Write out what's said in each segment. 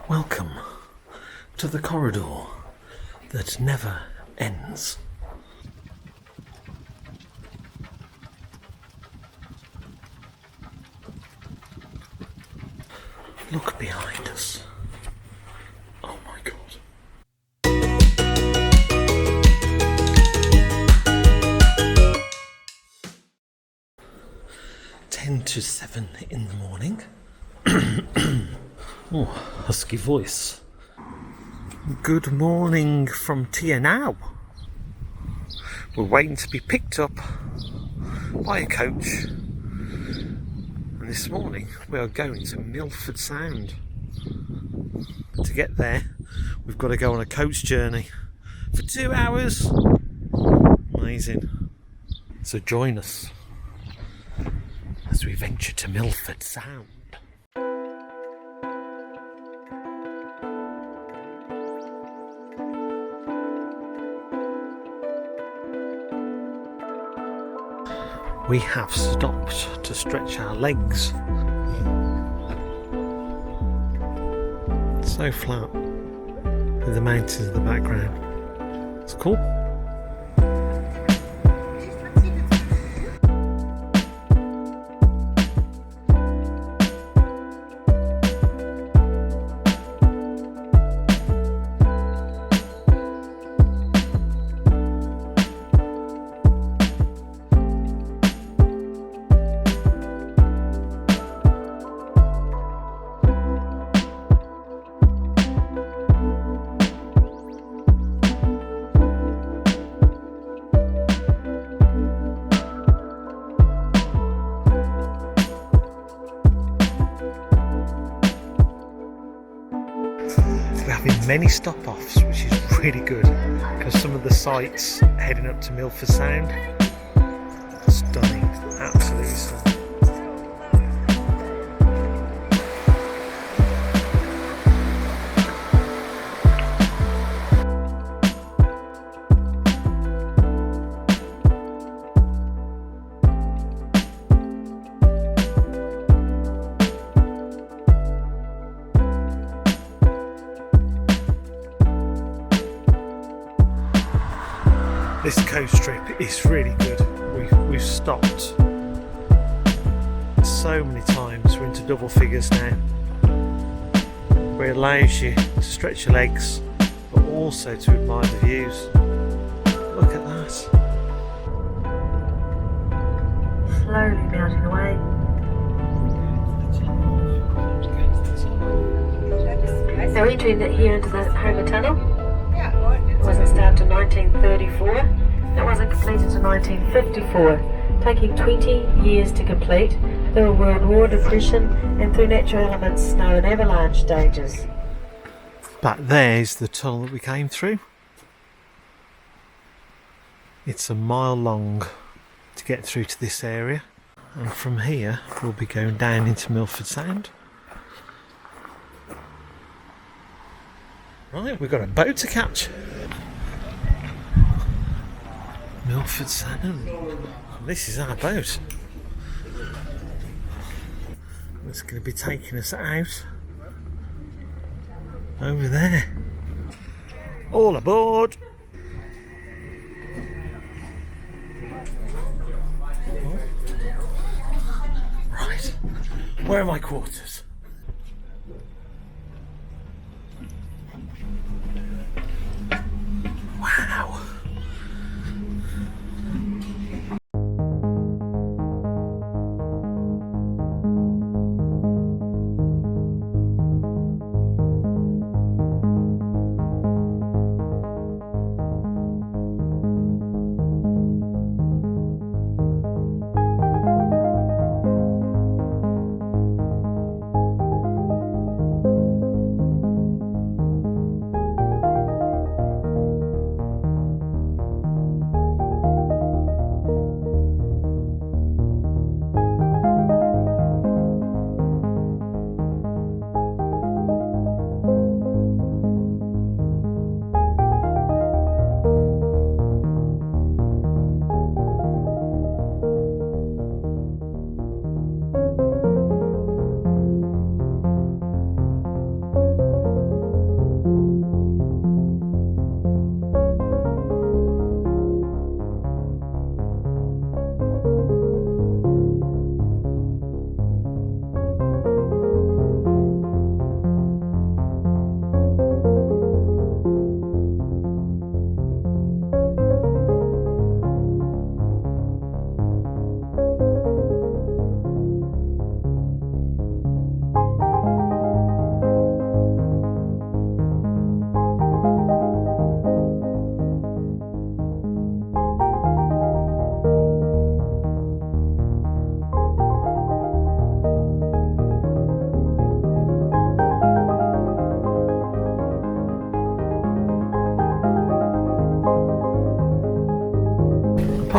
Welcome to the corridor that never ends. Look behind us. Oh my God. 10 to 7 in the morning. Oh, husky voice. Good morning from NOWÖ. We're waiting to be picked up by a coach. And this morning we are going to Milford Sound. To get there, we've got to go on a coach journey for 2 hours. Amazing. So join us as we venture to Milford Sound. We have stopped to stretch our legs. It's so flat with the mountains in the background. It's cool. We're having many stop-offs, which is really good because some of the sights heading up to Milford Sound, stunning, absolutely stunning. This coast trip is really good. We've stopped so many times. We're into double figures now, where it allows you to stretch your legs but also to admire the views. Look at that. Slowly melting away. So we're entering here into the Homer Tunnel. It wasn't started in 1934. It wasn't completed in 1954, taking 20 years to complete through a World War, depression, and through natural elements, snow and avalanche dangers. Back there's the tunnel that we came through. It's a mile long to get through to this area, and from here we'll be going down into Milford Sound. Right, we've got a boat to catch. Milford Sound. This is our boat. It's going to be taking us out over there. All aboard! Right, where are my quarters? Wow!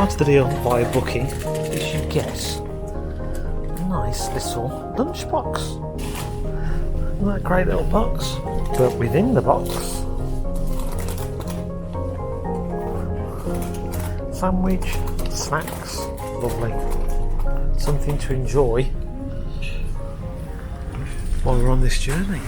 part of the deal via booking is you get a nice little lunchbox. Isn't that a great little box? But within the box, sandwich, snacks, lovely. Something to enjoy while we're on this journey.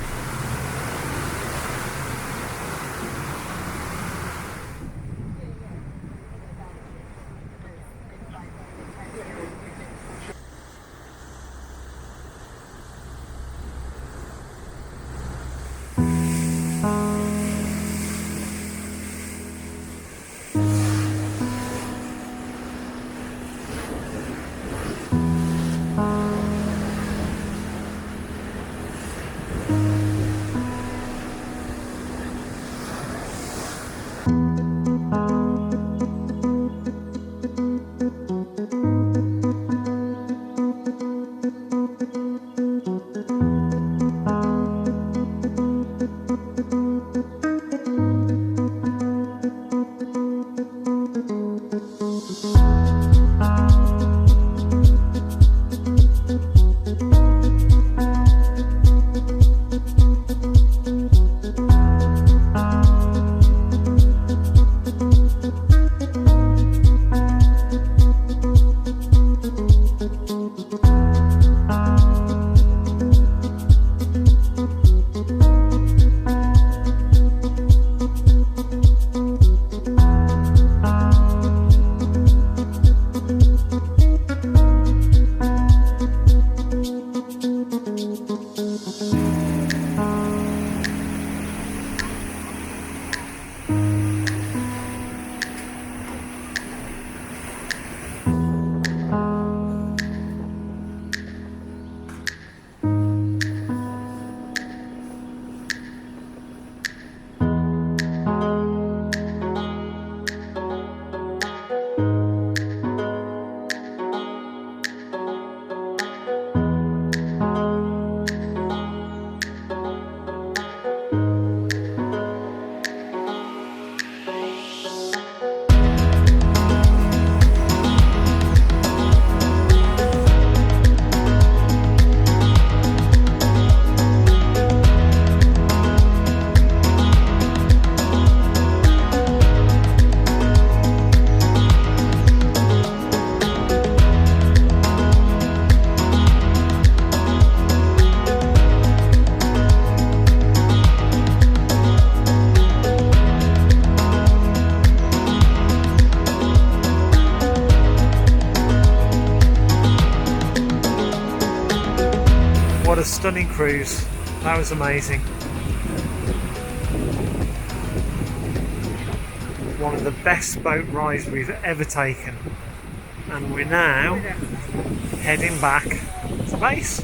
What a stunning cruise. That was amazing. One of the best boat rides we've ever taken. And we're now heading back to base.